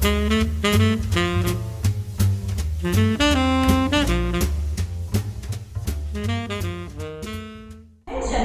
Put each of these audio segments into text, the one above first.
That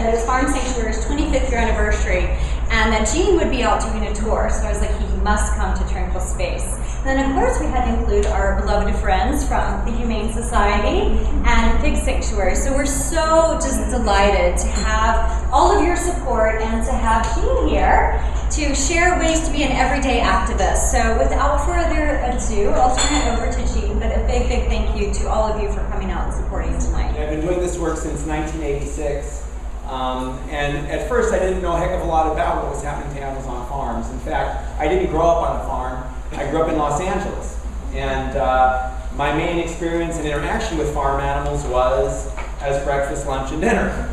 his farm sanctuary's 25th year anniversary, and that Gene would be out doing a tour. So I was like, he must come to Tranquil Space. And then of course we had to include our beloved friends from the Humane Society and Pig Sanctuary. So we're so just delighted to have all of your support and to have Gene here to share ways to be an everyday activist. So without further ado, I'll turn it over to Gene, but a big, big thank you to all of you for coming out and supporting tonight. I've been doing this work since 1986. And at first I didn't know a heck of a lot about what was happening to animals on farms. In fact, I didn't grow up on a farm. I grew up in Los Angeles. And my main experience and interaction with farm animals was as breakfast, lunch, and dinner,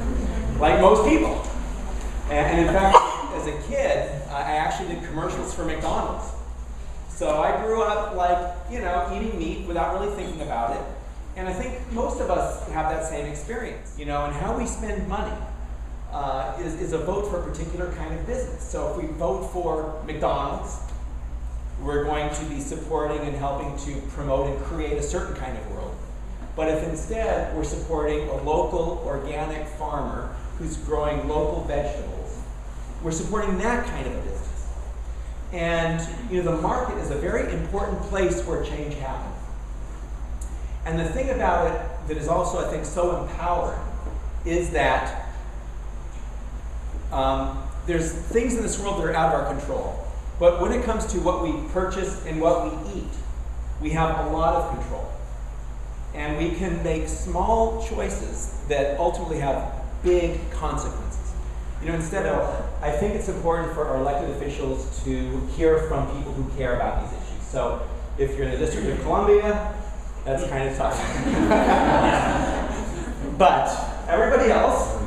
like most people. And in fact, as a kid, I actually did commercials for McDonald's. So I grew up like, eating meat without really thinking about it. And I think most of us have that same experience, and how we spend money is a vote for a particular kind of business. So if we vote for McDonald's, we're going to be supporting and helping to promote and create a certain kind of world. But if instead we're supporting a local organic farmer who's growing local vegetables, we're supporting that kind of a business. And the market is a very important place where change happens. And the thing about it that is also, I think, so empowering is that there's things in this world that are out of our control. But when it comes to what we purchase and what we eat, we have a lot of control. And we can make small choices that ultimately have big consequences. I think it's important for our elected officials to hear from people who care about these issues. So if you're in the District of Columbia, that's kind of tough. But everybody else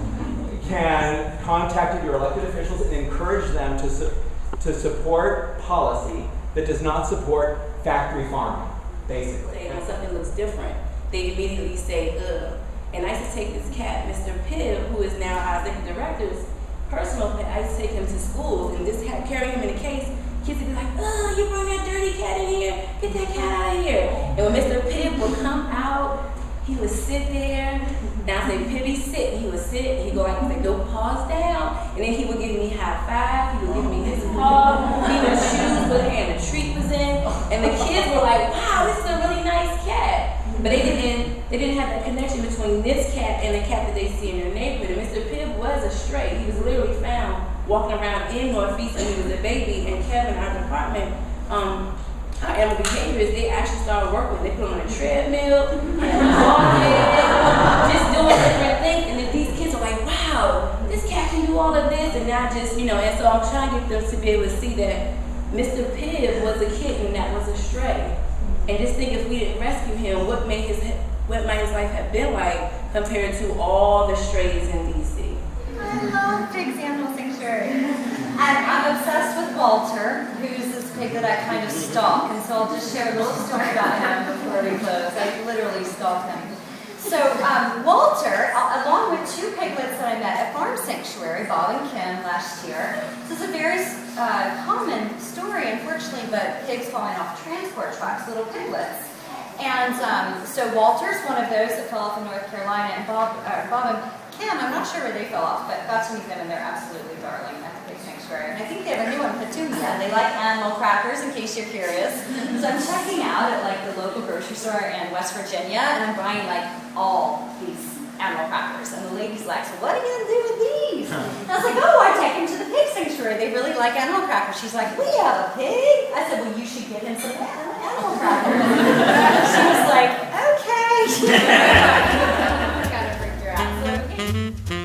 can contact your elected officials and encourage them to support policy that does not support factory farming, basically. When something looks different, they immediately say, ugh. And I used to take this cat, Mr. Pibb, who is now our executive director's personal pet. I used to take him to schools and just carry him in a case. Kids would be like, oh, you brought that dirty cat in here. Get that cat out of here. And when Mr. Pibb would come out, he would sit there. And I say, Pibby, sit. And he would sit. And he'd go like, no, paws down. And then he would give me high five. He would give me his paw. He would choose what hand the treat was in. And the kids were like, wow, this is a really nice cat. But they didn't have that connection between this cat and the cat that they see in their neighborhood. And Mr. Pibb was a stray. He was literally found walking around in Northeast when he was a baby. And Kevin, our department, our animal behaviors, they actually started working. They put him on a treadmill, walking, just doing different things. And then these kids are like, wow, this cat can do all of this. And now just, and so I'm trying to get them to be able to see that Mr. Pibb was a kitten that was a stray. And just think, if we didn't rescue him, what might his life have been like compared to all the strays in DC? I love Pig's Animal Sanctuary. And I'm obsessed with Walter, who's this pig that I kind of stalk. And so I'll just share a little story about him before we close. I literally stalk him. So Walter, along with two piglets that I met at Farm Sanctuary, Bob and Kim, last year. This is a very common story, unfortunately, but pigs falling off transport trucks, little piglets. And so Walter's one of those that fell off in North Carolina, and Bob and Kim, I'm not sure where they fell off, but got to meet them, and they're absolutely darling at the Pig Sanctuary. And I think they have a new one, Petunia. They like animal crackers, in case you're curious. So I'm checking out at like the local grocery store in West Virginia, and I'm buying like all these animal crackers. And the lady's like, so what are you going to do with these? And I was like, oh, I take them to the Pig Sanctuary. They really like animal crackers. She's like, we have a pig. I said, well, you should get him some animal crackers. She was like, okay. Kind of freaked her out. So,